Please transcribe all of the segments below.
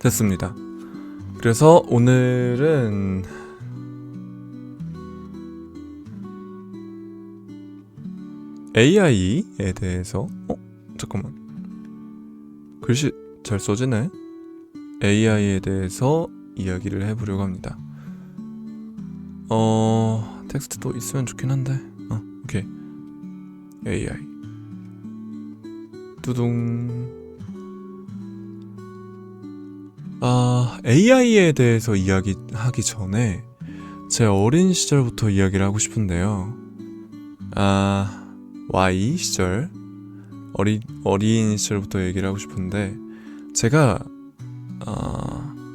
됐습니다. 그래서 오늘은 AI에 대해서 잠깐만, 글씨 잘 써지네. AI에 대해서 이야기를 해보려고 합니다. 텍스트도 있으면 좋긴 한데 오케이. AI 뚜둥. AI에 대해서 이야기하기 전에 제 어린 시절부터 이야기를 하고 싶은데요. Y 시절, 어린 시절부터 얘기를 하고 싶은데, 제가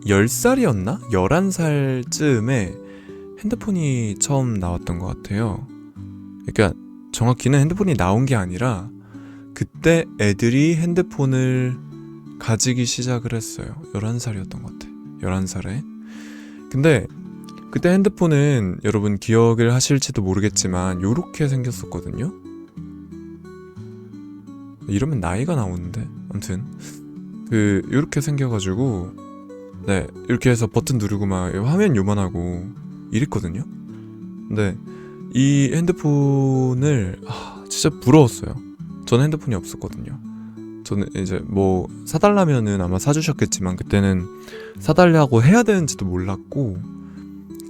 10살이었나? 11살쯤에 핸드폰이 처음 나왔던 것 같아요. 그러니까 정확히는 핸드폰이 나온 게 아니라 그때 애들이 핸드폰을 가지기 시작을 했어요. 11살이었던 것 같아. 11살에. 근데 그때 핸드폰은 여러분 기억을 하실지도 모르겠지만 요렇게 생겼었거든요. 이러면 나이가 나오는데, 아무튼 요렇게 생겨가지고, 네, 이렇게 해서 버튼 누르고 막 화면 요만하고 이랬거든요. 근데 이 핸드폰을 진짜 부러웠어요. 저는 핸드폰이 없었거든요. 저는 이제 뭐 사달라면은 아마 사주셨겠지만 그때는 사달라고 해야 되는지도 몰랐고,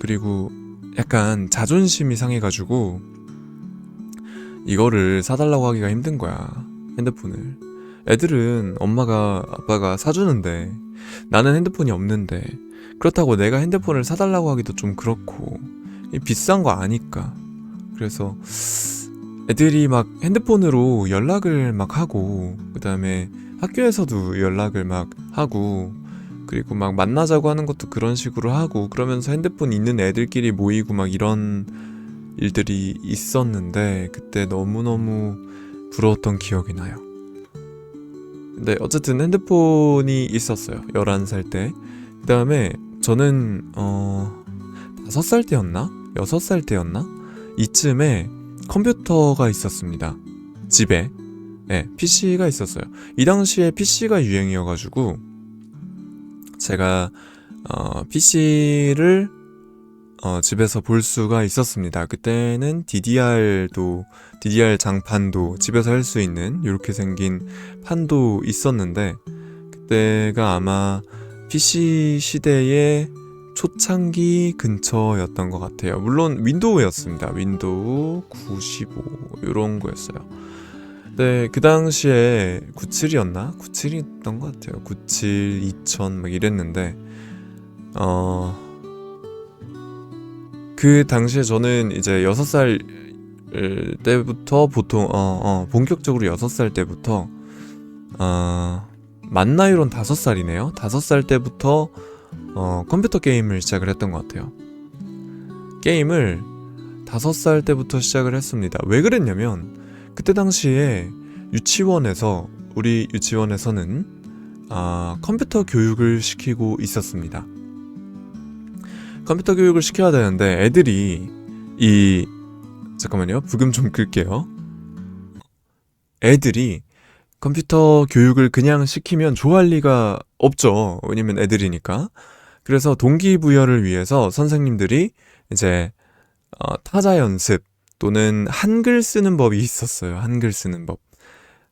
그리고 약간 자존심이 상해가지고 이거를 사달라고 하기가 힘든 거야, 핸드폰을. 애들은 엄마가 아빠가 사주는데 나는 핸드폰이 없는데, 그렇다고 내가 핸드폰을 사달라고 하기도 좀 그렇고, 비싼 거 아니까. 그래서 애들이 막 핸드폰으로 연락을 막 하고, 그 다음에 학교에서도 연락을 막 하고, 그리고 막 만나자고 하는 것도 그런 식으로 하고, 그러면서 핸드폰 있는 애들끼리 모이고 막 이런 일들이 있었는데, 그때 너무너무 부러웠던 기억이 나요. 근데 어쨌든 핸드폰이 있었어요, 11살 때. 그 다음에 저는 5살 때였나? 6살 때였나? 이쯤에 컴퓨터가 있었습니다, 집에. 네, PC가 있었어요. 이 당시에 PC가 유행이어가지고 제가 PC를 집에서 볼 수가 있었습니다. 그때는 DDR 장판도 집에서 할 수 있는 이렇게 생긴 판도 있었는데, 그때가 아마 PC 시대의 초창기 근처였던 것 같아요. 물론 윈도우였습니다. 윈도우 95 이런 거였어요. 네, 그 당시에 97이었나? 97이었던 것 같아요. 97, 2000 막 이랬는데, 그 당시에 저는 이제 6살 때부터 보통 본격적으로 6살 때부터 만 나이로는 5살이네요. 5살 때부터 컴퓨터 게임을 시작을 했던 것 같아요. 게임을 5살 때부터 시작을 했습니다. 왜 그랬냐면, 그때 당시에 우리 유치원에서는 컴퓨터 교육을 시키고 있었습니다. 컴퓨터 교육을 시켜야 되는데 애들이 잠깐만요, 부금 좀 끌게요. 애들이 컴퓨터 교육을 그냥 시키면 좋아할 리가 없죠. 왜냐면 애들이니까. 그래서 동기부여를 위해서 선생님들이 이제 타자 연습 또는 한글 쓰는 법이 있었어요. 한글 쓰는 법.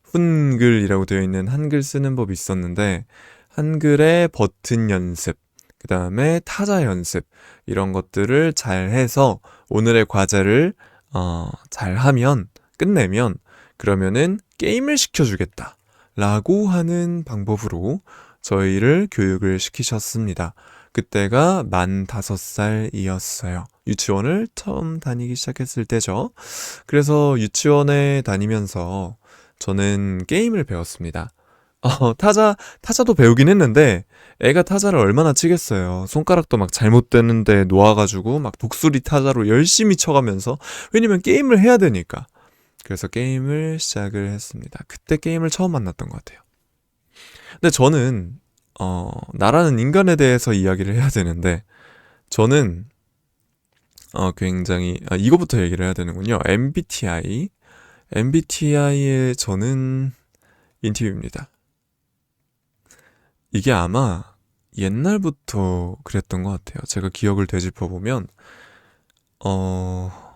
훈글이라고 되어 있는 한글 쓰는 법이 있었는데, 한글의 버튼 연습, 그 다음에 타자 연습, 이런 것들을 잘 해서 오늘의 과제를 잘 하면, 끝내면, 그러면은 게임을 시켜주겠다 라고 하는 방법으로 저희를 교육을 시키셨습니다. 그때가 만 5살이었어요. 유치원을 처음 다니기 시작했을 때죠. 그래서 유치원에 다니면서 저는 게임을 배웠습니다. 타자도 배우긴 했는데, 애가 타자를 얼마나 치겠어요. 손가락도 막 잘못되는데 놓아가지고 막 독수리 타자로 열심히 쳐가면서, 왜냐면 게임을 해야 되니까. 그래서 게임을 시작을 했습니다. 그때 게임을 처음 만났던 것 같아요. 근데 저는 나라는 인간에 대해서 이야기를 해야 되는데, 저는 굉장히 이거부터 얘기를 해야 되는군요. MBTI에 저는 인팁입니다. 이게 아마 옛날부터 그랬던 것 같아요. 제가 기억을 되짚어보면,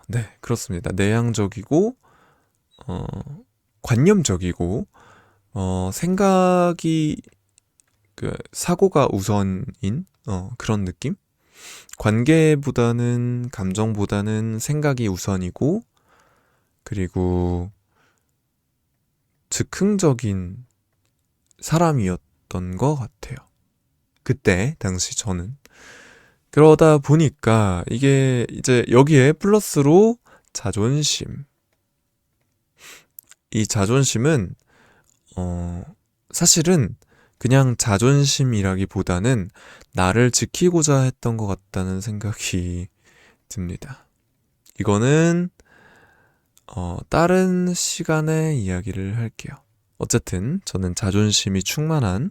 네, 그렇습니다. 내향적이고, 어, 관념적이고, 생각이, 사고가 우선인, 그런 느낌? 관계보다는, 감정보다는 생각이 우선이고, 그리고 즉흥적인 사람이었던 것 같아요. 그때, 당시 저는. 그러다 보니까 이게 이제 여기에 플러스로 자존심. 이 자존심은, 어, 사실은 그냥 자존심이라기보다는 나를 지키고자 했던 것 같다는 생각이 듭니다. 이거는, 다른 시간에 이야기를 할게요. 어쨌든 저는 자존심이 충만한,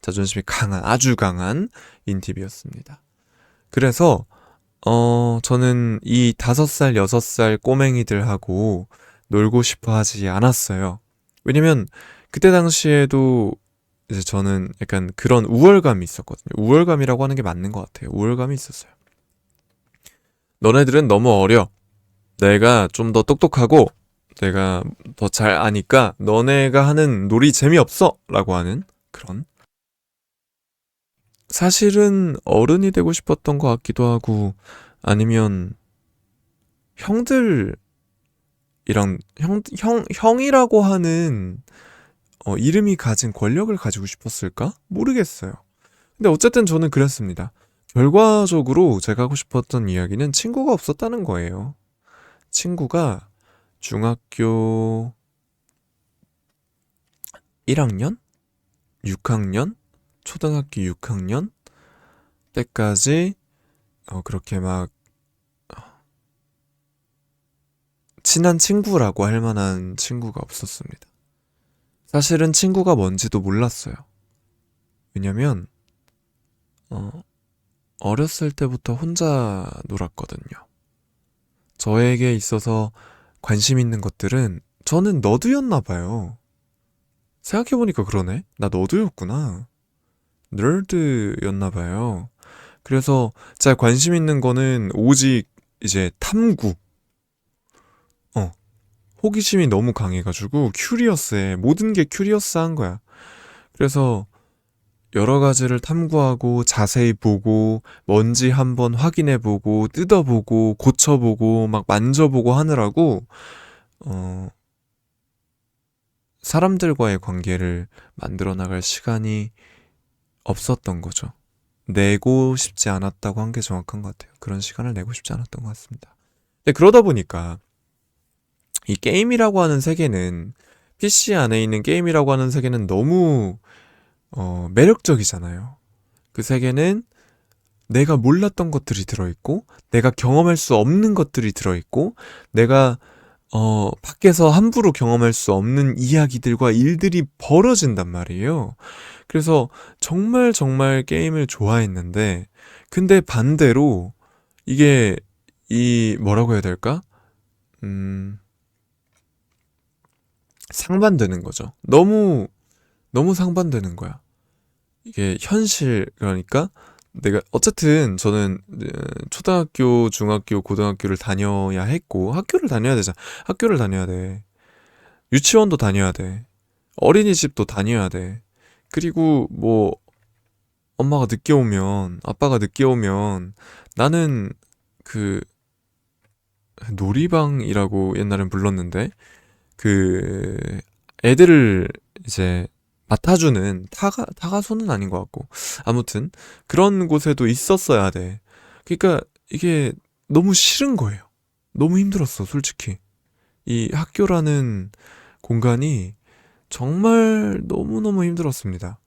자존심이 강한, 아주 강한 인팁이었습니다. 그래서 저는 이 5살, 6살 꼬맹이들하고 놀고 싶어 하지 않았어요. 왜냐면 그때 당시에도 이제 저는 약간 그런 우월감이 있었거든요. 우월감이라고 하는 게 맞는 것 같아요. 우월감이 있었어요. 너네들은 너무 어려. 내가 좀 더 똑똑하고 내가 더 잘 아니까 너네가 하는 놀이 재미없어! 라고 하는 그런. 사실은 어른이 되고 싶었던 것 같기도 하고 아니면 형들이랑 형이라고 하는 이름이 가진 권력을 가지고 싶었을까? 모르겠어요. 근데 어쨌든 저는 그랬습니다. 결과적으로 제가 하고 싶었던 이야기는 친구가 없었다는 거예요. 친구가 중학교 1학년? 6학년? 초등학교 6학년? 때까지 그렇게 막 친한 친구라고 할 만한 친구가 없었습니다. 사실은 친구가 뭔지도 몰랐어요. 왜냐면 어렸을 때부터 혼자 놀았거든요. 저에게 있어서 관심 있는 것들은 저는 너드였나 봐요. 생각해보니까 그러네. 나 너드였구나. 널드였나 봐요. 그래서 제가 관심 있는 거는 오직 이제 탐구. 어, 호기심이 너무 강해가지고 큐리어스해. 모든 게 큐리어스한 거야. 그래서 여러 가지를 탐구하고 자세히 보고 뭔지 한번 확인해보고 뜯어보고 고쳐보고 막 만져보고 하느라고 어, 사람들과의 관계를 만들어 나갈 시간이 없었던 거죠. 내고 싶지 않았다고 한 게 정확한 것 같아요. 그런 시간을 내고 싶지 않았던 것 같습니다. 근데 그러다 보니까 이 게임이라고 하는 세계는 PC 안에 있는 게임이라고 하는 세계는 너무 매력적이잖아요. 그 세계는 내가 몰랐던 것들이 들어있고, 내가 경험할 수 없는 것들이 들어있고, 내가, 밖에서 함부로 경험할 수 없는 이야기들과 일들이 벌어진단 말이에요. 그래서 정말 정말 게임을 좋아했는데, 근데 반대로, 이게, 뭐라고 해야 될까? 음, 상반되는 거죠. 너무 상반되는 거야. 이게 현실, 그러니까, 내가 어쨌든 저는 초등학교, 중학교, 고등학교를 다녀야 했고 학교를 다녀야 되잖아. 학교를 다녀야 돼. 유치원도 다녀야 돼. 어린이집도 다녀야 돼. 그리고 뭐 엄마가 늦게 오면 아빠가 늦게 오면 나는 그 놀이방이라고 옛날엔 불렀는데 그 애들을 이제 맡아주는 타가소는 아닌 것 같고 아무튼 그런 곳에도 있었어야 돼. 그러니까 이게 너무 싫은 거예요. 너무 힘들었어, 솔직히. 이 학교라는 공간이 정말 너무너무 힘들었습니다.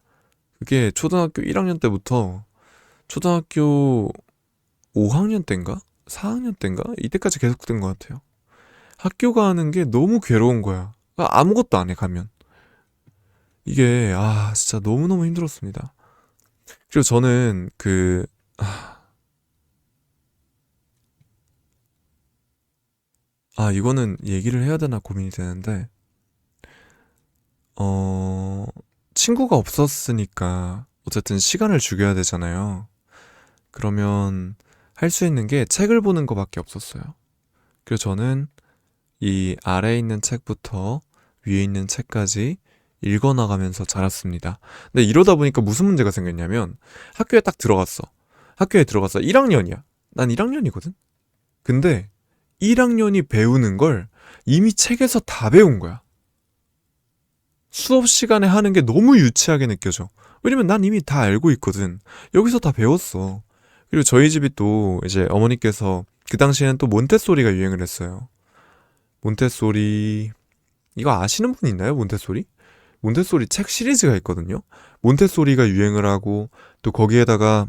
그게 초등학교 1학년 때부터 초등학교 5학년 때인가? 4학년 때인가? 이때까지 계속된 것 같아요. 학교 가는 게 너무 괴로운 거야. 아무것도 안 해, 가면. 이게, 진짜 너무너무 힘들었습니다. 그리고 저는 이거는 얘기를 해야 되나 고민이 되는데, 어, 친구가 없었으니까, 어쨌든 시간을 죽여야 되잖아요. 그러면 할 수 있는 게 책을 보는 거밖에 없었어요. 그래서 저는 이 아래에 있는 책부터 위에 있는 책까지 읽어나가면서 자랐습니다. 근데 이러다 보니까 무슨 문제가 생겼냐면 학교에 딱 들어갔어. 학교에 들어갔어. 1학년이야. 난 1학년이거든? 근데 1학년이 배우는 걸 이미 책에서 다 배운 거야. 수업 시간에 하는 게 너무 유치하게 느껴져. 왜냐면 난 이미 다 알고 있거든. 여기서 다 배웠어. 그리고 저희 집이 또 이제 어머니께서 그 당시에는 또 몬테소리가 유행을 했어요. 몬테소리, 이거 아시는 분 있나요? 몬테소리? 몬테소리 책 시리즈가 있거든요. 몬테소리가 유행을 하고 또 거기에다가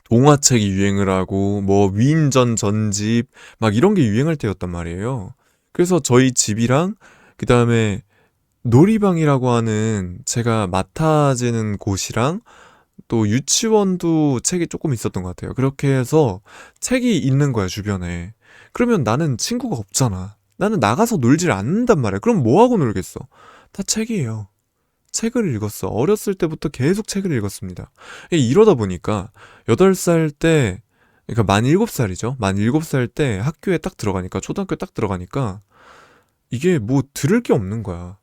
동화책이 유행을 하고 뭐 위인전 전집 막 이런 게 유행할 때였단 말이에요. 그래서 저희 집이랑 그 다음에 놀이방이라고 하는 제가 맡아지는 곳이랑 또 유치원도 책이 조금 있었던 것 같아요. 그렇게 해서 책이 있는 거야, 주변에. 그러면 나는 친구가 없잖아. 나는 나가서 놀질 않는단 말이야. 그럼 뭐하고 놀겠어? 다 책이에요. 책을 읽었어. 어렸을 때부터 계속 책을 읽었습니다. 이러다 보니까 8살 때, 그러니까 만 7살이죠. 만 7살 때 학교에 딱 들어가니까, 초등학교에 딱 들어가니까 이게 뭐 들을 게 없는 거야.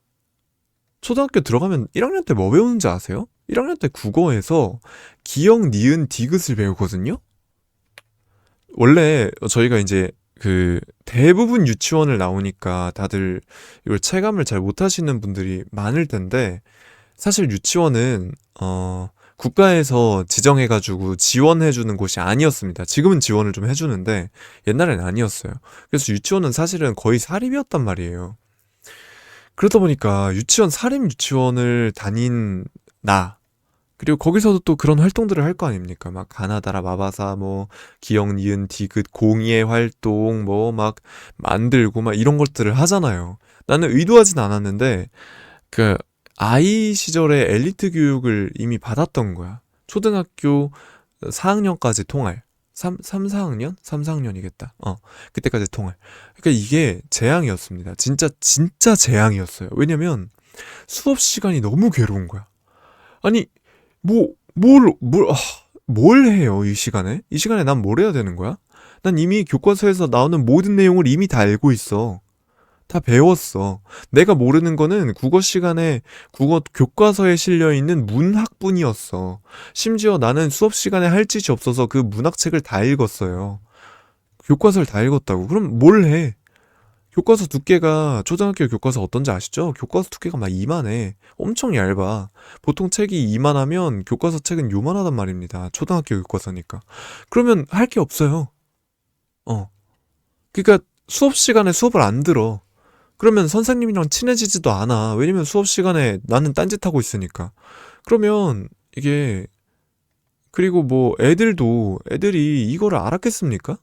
초등학교 들어가면 1학년 때 뭐 배우는지 아세요? 1학년 때 국어에서 기역, 니은, 디귿을 배우거든요? 원래 저희가 이제 그 대부분 유치원을 나오니까 다들 이걸 체감을 잘 못하시는 분들이 많을 텐데 사실 유치원은 국가에서 지정해가지고 지원해주는 곳이 아니었습니다. 지금은 지원을 좀 해주는데 옛날엔 아니었어요. 그래서 유치원은 사실은 거의 사립이었단 말이에요. 그러다 보니까 사립 유치원을 다닌 나, 그리고 거기서도 또 그런 활동들을 할 거 아닙니까? 막 가나다라 마바사 뭐 기역 니은 디귿 공예 활동 뭐 막 만들고 막 이런 것들을 하잖아요. 나는 의도하진 않았는데 그 아이 시절에 엘리트 교육을 이미 받았던 거야. 초등학교 4학년까지 통할. 4학년? 4학년이겠다. 그때까지 통할. 그러니까 이게 재앙이었습니다. 진짜 재앙이었어요. 왜냐면 수업 시간이 너무 괴로운 거야. 아니, 뭐, 뭘 해요, 이 시간에? 이 시간에 난 뭘 해야 되는 거야? 난 이미 교과서에서 나오는 모든 내용을 이미 다 알고 있어. 다 배웠어. 내가 모르는 거는 국어 시간에 국어 교과서에 실려 있는 문학뿐이었어. 심지어 나는 수업 시간에 할 짓이 없어서 그 문학책을 다 읽었어요. 교과서를 다 읽었다고. 그럼 뭘 해? 교과서 두께가 초등학교 교과서 어떤지 아시죠? 교과서 두께가 막 이만해. 엄청 얇아. 보통 책이 이만하면 교과서 책은 요만하단 말입니다. 초등학교 교과서니까. 그러면 할 게 없어요. 어. 그러니까 수업 시간에 수업을 안 들어. 그러면 선생님이랑 친해지지도 않아. 왜냐면 수업 시간에 나는 딴짓하고 있으니까. 그러면 이게 그리고 뭐 애들이 이거를 알았겠습니까?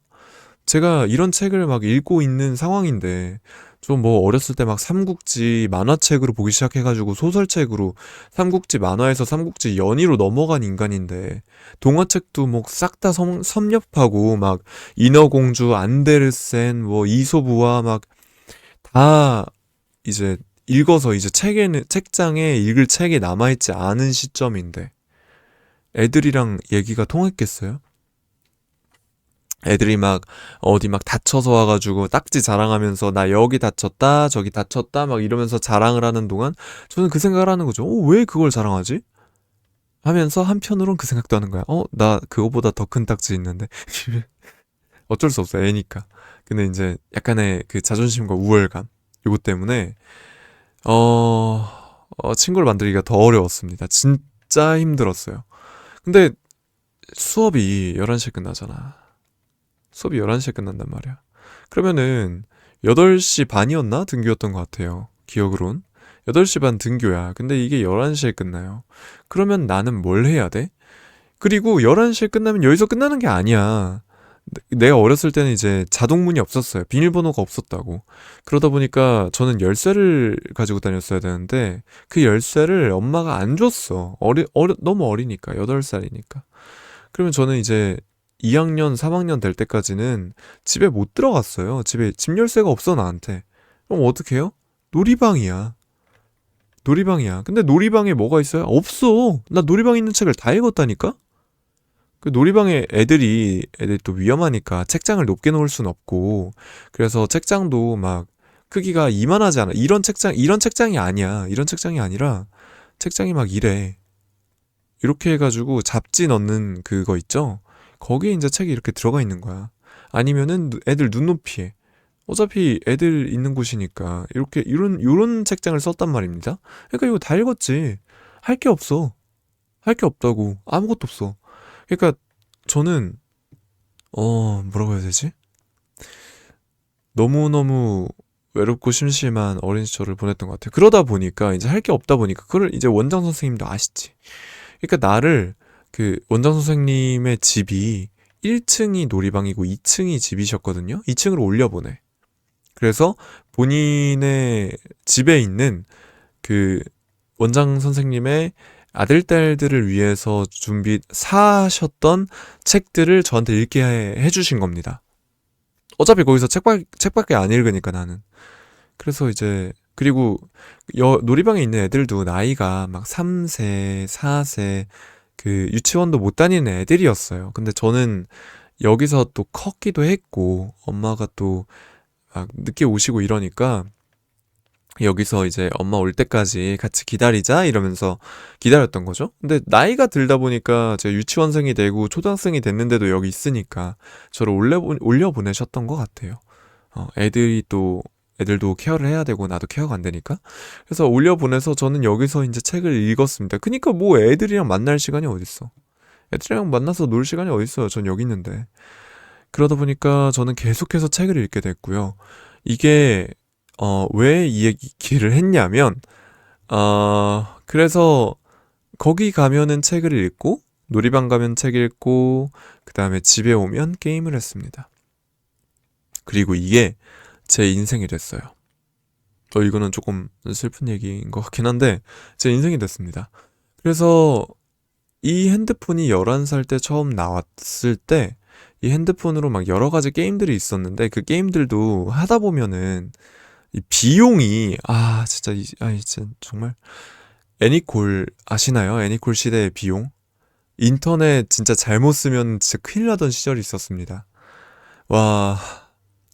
제가 이런 책을 막 읽고 있는 상황인데 좀 뭐 어렸을 때 막 삼국지 만화책으로 보기 시작해가지고 소설책으로 삼국지 만화에서 삼국지 연의로 넘어간 인간인데 동화책도 뭐 싹 다 섭렵하고 막 인어공주, 안데르센, 뭐 이소부화 막 다 이제 읽어서 이제 책장에 읽을 책이 남아있지 않은 시점인데 애들이랑 얘기가 통했겠어요? 애들이 막 어디 막 다쳐서 와가지고 딱지 자랑하면서 나 여기 다쳤다 저기 다쳤다 막 이러면서 자랑을 하는 동안 저는 그 생각을 하는 거죠. 왜 그걸 자랑하지? 하면서 한편으론 그 생각도 하는 거야. 나 그거보다 더 큰 딱지 있는데. 어쩔 수 없어, 애니까. 근데 이제 약간의 그 자존심과 우월감 이것 때문에 어, 친구를 만들기가 더 어려웠습니다. 진짜 힘들었어요. 근데 수업이 11시에 끝나잖아. 수업이 11시에 끝난단 말이야. 그러면은 8시 반이었나? 등교였던 것 같아요. 기억으론. 8시 반 등교야. 근데 이게 11시에 끝나요. 그러면 나는 뭘 해야 돼? 그리고 11시에 끝나면 여기서 끝나는 게 아니야. 내가 어렸을 때는 이제 자동문이 없었어요. 비밀번호가 없었다고. 그러다 보니까 저는 열쇠를 가지고 다녔어야 되는데 그 열쇠를 엄마가 안 줬어. 너무 어리니까. 8살이니까. 그러면 저는 이제 2학년, 3학년 될 때까지는 집에 못 들어갔어요. 집에 집 열쇠가 없어 나한테. 그럼 어떡해요? 놀이방이야. 놀이방이야. 근데 놀이방에 뭐가 있어요? 없어. 나 놀이방에 있는 책을 다 읽었다니까? 그 놀이방에 애들이 또 위험하니까 책장을 높게 놓을 순 없고, 그래서 책장도 막 크기가 이만하지 않아. 이런 책장이 아니야. 이런 책장이 아니라 책장이 막 이래. 이렇게 해가지고 잡지 넣는 그거 있죠? 거기에 이제 책이 이렇게 들어가 있는 거야. 아니면은 애들 눈높이에. 어차피 애들 있는 곳이니까 이렇게 이런 책장을 썼단 말입니다. 그러니까 이거 다 읽었지. 할 게 없어. 할 게 없다고. 아무것도 없어. 그러니까 저는 뭐라고 해야 되지? 너무너무 외롭고 심심한 어린 시절을 보냈던 것 같아요. 그러다 보니까 이제 할 게 없다 보니까 그걸 이제 원장 선생님도 아시지. 그러니까 나를 그 원장 선생님의 집이 1층이 놀이방이고 2층이 집이셨거든요. 2층으로 올려보내. 그래서 본인의 집에 있는 그 원장 선생님의 아들, 딸들을 위해서 사셨던 책들을 저한테 읽게 해주신 겁니다. 어차피 거기서 책밖에 안 읽으니까 나는. 그래서 이제, 그리고 놀이방에 있는 애들도 나이가 막 3세, 4세, 그 유치원도 못 다니는 애들이었어요. 근데 저는 여기서 또 컸기도 했고, 엄마가 또 막 늦게 오시고 이러니까, 여기서 이제 엄마 올 때까지 같이 기다리자 이러면서 기다렸던 거죠. 근데 나이가 들다 보니까 제가 유치원생이 되고 초등학생이 됐는데도 여기 있으니까 저를 올려보내셨던 것 같아요. 애들도 케어를 해야 되고 나도 케어가 안 되니까. 그래서 올려보내서 저는 여기서 이제 책을 읽었습니다. 그니까 뭐 애들이랑 만날 시간이 어딨어. 애들이랑 만나서 놀 시간이 어딨어요. 전 여기 있는데. 그러다 보니까 저는 계속해서 책을 읽게 됐고요. 이게 왜 이 얘기를 했냐면, 그래서 거기 가면은 책을 읽고, 놀이방 가면 책 읽고, 그 다음에 집에 오면 게임을 했습니다. 그리고 이게 제 인생이 됐어요. 이거는 조금 슬픈 얘기인 것 같긴 한데, 제 인생이 됐습니다. 그래서 이 핸드폰이 11살 때 처음 나왔을 때, 이 핸드폰으로 막 여러 가지 게임들이 있었는데, 그 게임들도 하다 보면은, 이 비용이 진짜 정말 애니콜 아시나요? 애니콜 시대의 비용? 인터넷 진짜 잘못 쓰면 진짜 큰일 나던 시절이 있었습니다. 와,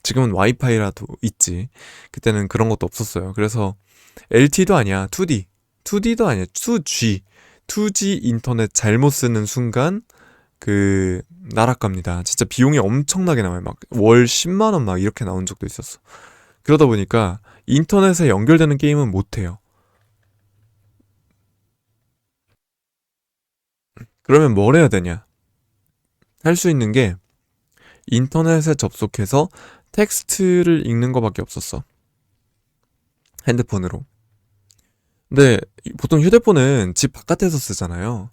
지금은 와이파이라도 있지. 그때는 그런 것도 없었어요. 그래서 LTE도 아니야. 2D도 아니야. 2G 인터넷 잘못 쓰는 순간 날아갑니다. 진짜 비용이 엄청나게 나와요. 막 월 10만 원 막 이렇게 나온 적도 있었어. 그러다 보니까 인터넷에 연결되는 게임은 못해요. 그러면 뭘 해야 되냐? 할 수 있는 게 인터넷에 접속해서 텍스트를 읽는 거밖에 없었어. 핸드폰으로. 근데 보통 휴대폰은 집 바깥에서 쓰잖아요.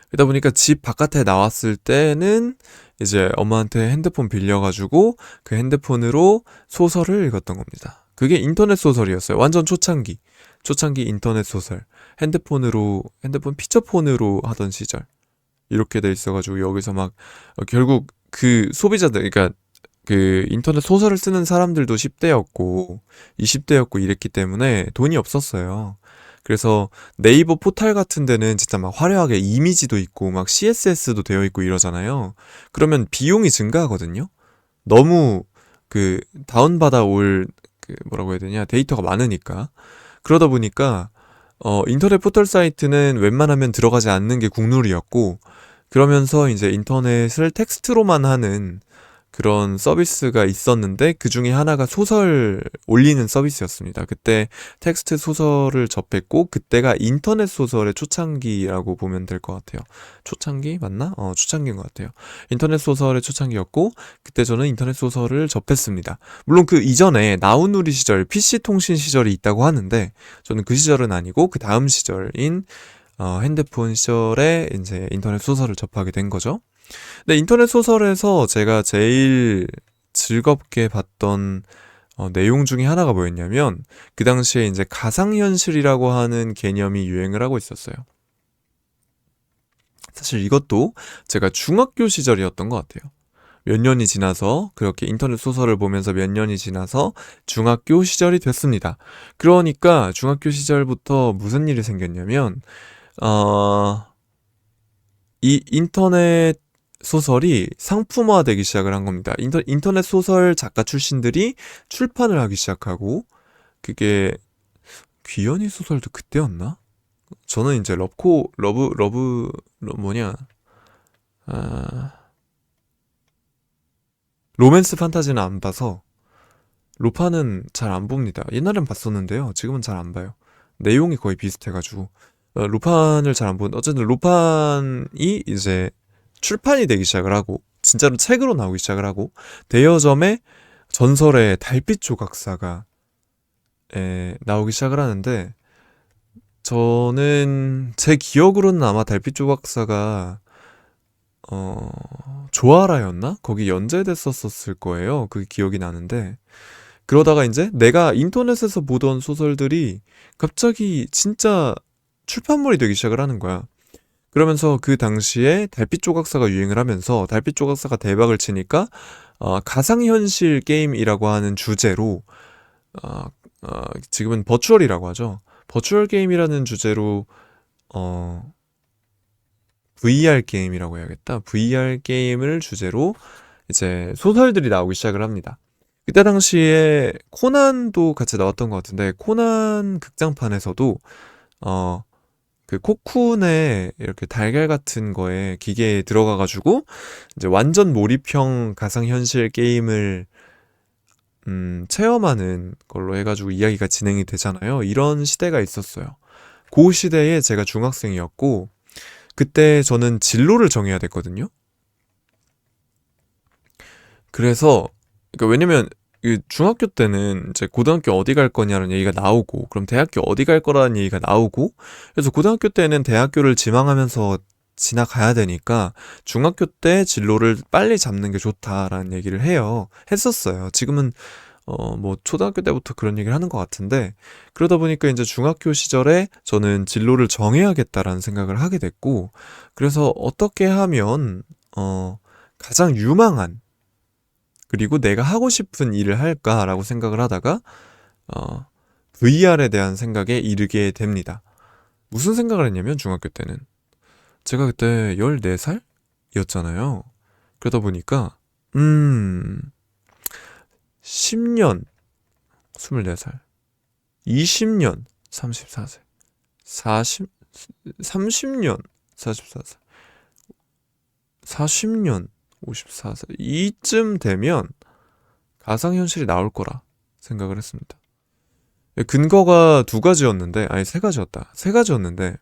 그러다 보니까 집 바깥에 나왔을 때는 이제 엄마한테 핸드폰 빌려가지고 그 핸드폰으로 소설을 읽었던 겁니다. 그게 인터넷 소설이었어요. 완전 초창기. 초창기 인터넷 소설. 핸드폰 피처폰으로 하던 시절. 이렇게 돼 있어가지고 여기서 막 결국 그 소비자들, 그러니까 그 인터넷 소설을 쓰는 사람들도 10대였고 20대였고 이랬기 때문에 돈이 없었어요. 그래서 네이버 포탈 같은 데는 진짜 막 화려하게 이미지도 있고 막 CSS도 되어 있고 이러잖아요. 그러면 비용이 증가하거든요. 너무 그 다운받아 올 뭐라고 해야 되냐 데이터가 많으니까. 그러다 보니까 인터넷 포털 사이트는 웬만하면 들어가지 않는 게 국룰이었고, 그러면서 이제 인터넷을 텍스트로만 하는 그런 서비스가 있었는데 그 중에 하나가 소설 올리는 서비스였습니다. 그때 텍스트 소설을 접했고 그때가 인터넷 소설의 초창기라고 보면 될 것 같아요. 초창기 맞나? 초창기인 것 같아요. 인터넷 소설의 초창기였고 그때 저는 인터넷 소설을 접했습니다. 물론 그 이전에 나우누리 시절, PC 통신 시절이 있다고 하는데 저는 그 시절은 아니고 그 다음 시절인 핸드폰 시절에 이제 인터넷 소설을 접하게 된 거죠. 근데 인터넷 소설에서 제가 제일 즐겁게 봤던 내용 중에 하나가 뭐였냐면 그 당시에 이제 가상현실이라고 하는 개념이 유행을 하고 있었어요. 사실 이것도 제가 중학교 시절이었던 것 같아요. 몇 년이 지나서 그렇게 인터넷 소설을 보면서 몇 년이 지나서 중학교 시절이 됐습니다. 그러니까 중학교 시절부터 무슨 일이 생겼냐면 어, 이 인터넷 소설이 상품화되기 시작을 한 겁니다. 인터넷 소설 작가 출신들이 출판을 하기 시작하고 그게 귀연이 소설도 그때였나? 저는 이제 뭐냐 아, 로맨스 판타지는 안 봐서 로판은 잘 안 봅니다. 옛날엔 봤었는데요. 지금은 잘 안 봐요. 내용이 거의 비슷해가지고 로판을 잘 안 보는데 어쨌든 로판이 이제 출판이 되기 시작을 하고 진짜로 책으로 나오기 시작을 하고 대여점에 전설의 달빛 조각사가 나오기 시작을 하는데 저는 제 기억으로는 아마 달빛 조각사가 조아라였나? 거기 연재됐었을 거예요. 그게 기억이 나는데 그러다가 이제 내가 인터넷에서 보던 소설들이 갑자기 진짜 출판물이 되기 시작을 하는 거야. 그러면서 그 당시에 달빛 조각사가 유행을 하면서 달빛 조각사가 대박을 치니까 가상현실 게임이라고 하는 주제로 어, 지금은 버추얼이라고 하죠. 버추얼 게임이라는 주제로 VR 게임이라고 해야겠다. VR 게임을 주제로 이제 소설들이 나오기 시작을 합니다. 그때 당시에 코난도 같이 나왔던 것 같은데 코난 극장판에서도 어, 그 코쿤에 이렇게 달걀 같은 거에 기계에 들어가가지고 이제 완전 몰입형 가상현실 게임을 체험하는 걸로 해가지고 이야기가 진행이 되잖아요. 이런 시대가 있었어요. 그 시대에 제가 중학생이었고 그때 저는 진로를 정해야 됐거든요. 그래서 그러니까 왜냐면 중학교 때는 이제 고등학교 어디 갈 거냐는 얘기가 나오고 그럼 대학교 어디 갈 거라는 얘기가 나오고 그래서 고등학교 때는 대학교를 지망하면서 지나가야 되니까 중학교 때 진로를 빨리 잡는 게 좋다라는 얘기를 했었어요. 지금은 뭐 초등학교 때부터 그런 얘기를 하는 것 같은데 그러다 보니까 이제 중학교 시절에 저는 진로를 정해야겠다라는 생각을 하게 됐고 그래서 어떻게 하면 가장 유망한 그리고 내가 하고 싶은 일을 할까라고 생각을 하다가 VR에 대한 생각에 이르게 됩니다. 무슨 생각을 했냐면 중학교 때는 제가 그때 14살이었잖아요. 그러다 보니까 10년 24살 20년 34세 40 30년 44세 40년 54세 이쯤 되면 가상현실이 나올 거라 생각을 했습니다. 근거가 두 가지였는데 아니 세 가지였다. 세 가지였는데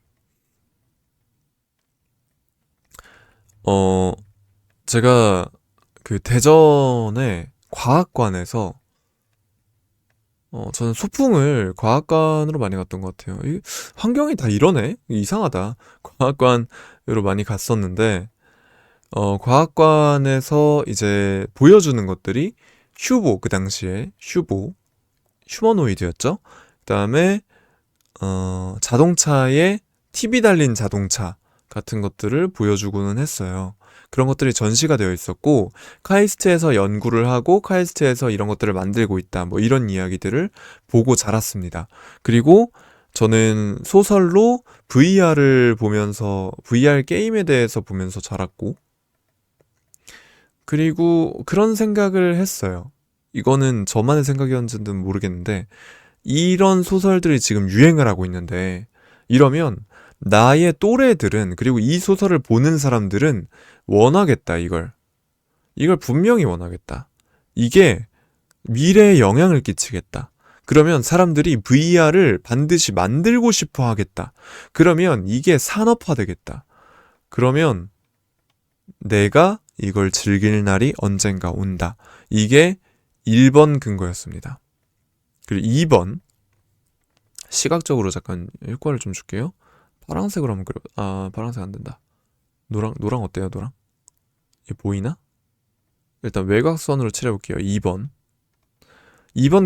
제가 그 대전의 과학관에서 저는 소풍을 과학관으로 많이 갔던 것 같아요. 환경이 다 이러네? 이상하다. 과학관으로 많이 갔었는데 과학관에서 이제 보여주는 것들이 그 당시에 휴머노이드였죠. 그 다음에 자동차에 TV 달린 자동차 같은 것들을 보여주고는 했어요. 그런 것들이 전시가 되어 있었고 카이스트에서 연구를 하고 카이스트에서 이런 것들을 만들고 있다. 뭐 이런 이야기들을 보고 자랐습니다. 그리고 저는 소설로 VR을 보면서 VR 게임에 대해서 보면서 자랐고 그리고 그런 생각을 했어요. 이거는 저만의 생각이었는지는 모르겠는데 이런 소설들이 지금 유행을 하고 있는데 이러면 나의 또래들은 그리고 이 소설을 보는 사람들은 원하겠다 이걸 분명히 원하겠다. 이게 미래에 영향을 끼치겠다. 그러면 사람들이 VR을 반드시 만들고 싶어 하겠다. 그러면 이게 산업화되겠다. 그러면 내가 이걸 즐길 날이 언젠가 온다. 이게 1번 근거였습니다. 그리고 2번 시각적으로 잠깐 효과를 좀 줄게요. 파란색으로 한번 파란색 안 된다. 노랑 어때요? 노랑? 이게 보이나? 일단 외곽선으로 칠해볼게요. 2번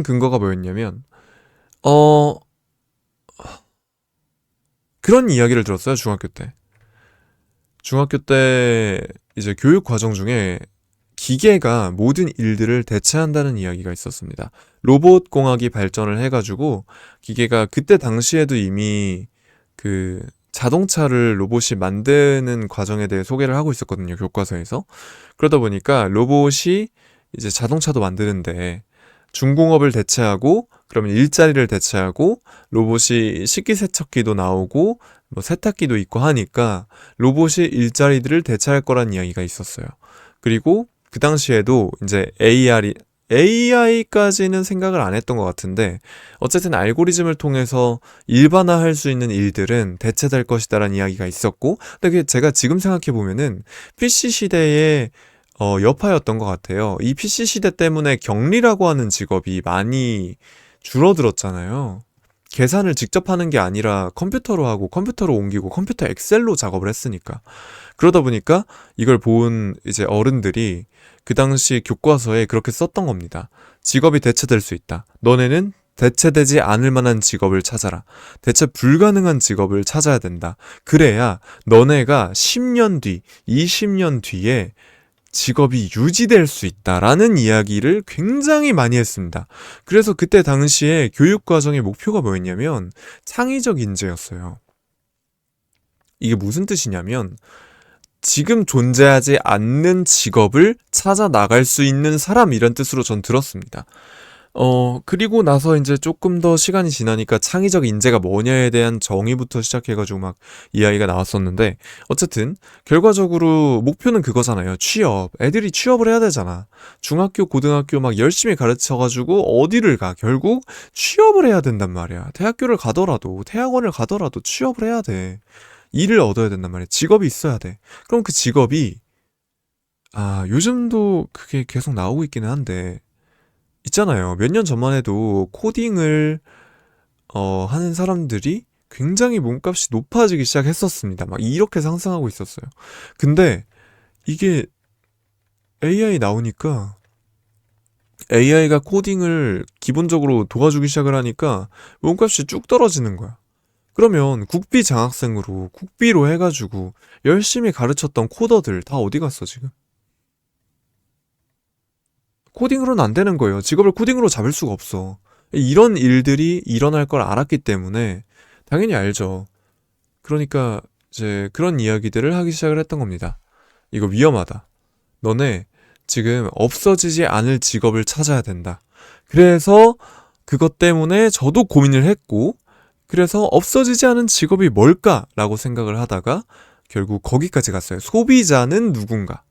근거가 뭐였냐면 그런 이야기를 들었어요. 중학교 때 이제 교육 과정 중에 기계가 모든 일들을 대체한다는 이야기가 있었습니다. 로봇 공학이 발전을 해가지고 기계가 그때 당시에도 이미 그 자동차를 로봇이 만드는 과정에 대해 소개를 하고 있었거든요, 교과서에서. 그러다 보니까 로봇이 이제 자동차도 만드는데 중공업을 대체하고 그러면 일자리를 대체하고 로봇이 식기세척기도 나오고 뭐 세탁기도 있고 하니까 로봇이 일자리들을 대체할 거란 이야기가 있었어요. 그리고 그 당시에도 이제 AI까지는 생각을 안 했던 것 같은데 어쨌든 알고리즘을 통해서 일반화할 수 있는 일들은 대체될 것이다라는 이야기가 있었고, 근데 그게 제가 지금 생각해 보면은 PC 시대의 여파였던 것 같아요. 이 PC 시대 때문에 격리라고 하는 직업이 많이 줄어들었잖아요. 계산을 직접 하는 게 아니라 컴퓨터로 하고 컴퓨터로 옮기고 컴퓨터 엑셀로 작업을 했으니까. 그러다 보니까 이걸 본 이제 어른들이 그 당시 교과서에 그렇게 썼던 겁니다. 직업이 대체될 수 있다. 너네는 대체되지 않을 만한 직업을 찾아라. 대체 불가능한 직업을 찾아야 된다. 그래야 너네가 10년 뒤, 20년 뒤에 직업이 유지될 수 있다라는 이야기를 굉장히 많이 했습니다. 그래서 그때 당시에 교육과정의 목표가 뭐였냐면 창의적 인재였어요. 이게 무슨 뜻이냐면 지금 존재하지 않는 직업을 찾아 나갈 수 있는 사람, 이런 뜻으로 전 들었습니다. 그리고 나서 이제 조금 더 시간이 지나니까 창의적 인재가 뭐냐에 대한 정의부터 시작해가지고 막 이야기가 나왔었는데, 어쨌든 결과적으로 목표는 그거잖아요. 취업. 애들이 취업을 해야 되잖아. 중학교, 고등학교 막 열심히 가르쳐가지고 어디를 가? 결국 취업을 해야 된단 말이야. 대학교를 가더라도, 대학원을 가더라도 취업을 해야 돼. 일을 얻어야 된단 말이야. 직업이 있어야 돼. 그럼 그 직업이, 요즘도 그게 계속 나오고 있기는 한데, 있잖아요. 몇 년 전만 해도 코딩을 하는 사람들이 굉장히 몸값이 높아지기 시작했었습니다. 막 이렇게 상승하고 있었어요. 근데 이게 AI 나오니까 AI가 코딩을 기본적으로 도와주기 시작을 하니까 몸값이 쭉 떨어지는 거야. 그러면 국비 장학생으로 국비로 해가지고 열심히 가르쳤던 코더들 다 어디 갔어 지금? 코딩으로는 안 되는 거예요. 직업을 코딩으로 잡을 수가 없어. 이런 일들이 일어날 걸 알았기 때문에 당연히 알죠. 그러니까 이제 그런 이야기들을 하기 시작을 했던 겁니다. 이거 위험하다. 너네 지금 없어지지 않을 직업을 찾아야 된다. 그래서 그것 때문에 저도 고민을 했고, 그래서 없어지지 않은 직업이 뭘까라고 생각을 하다가 결국 거기까지 갔어요. 소비자는 누군가.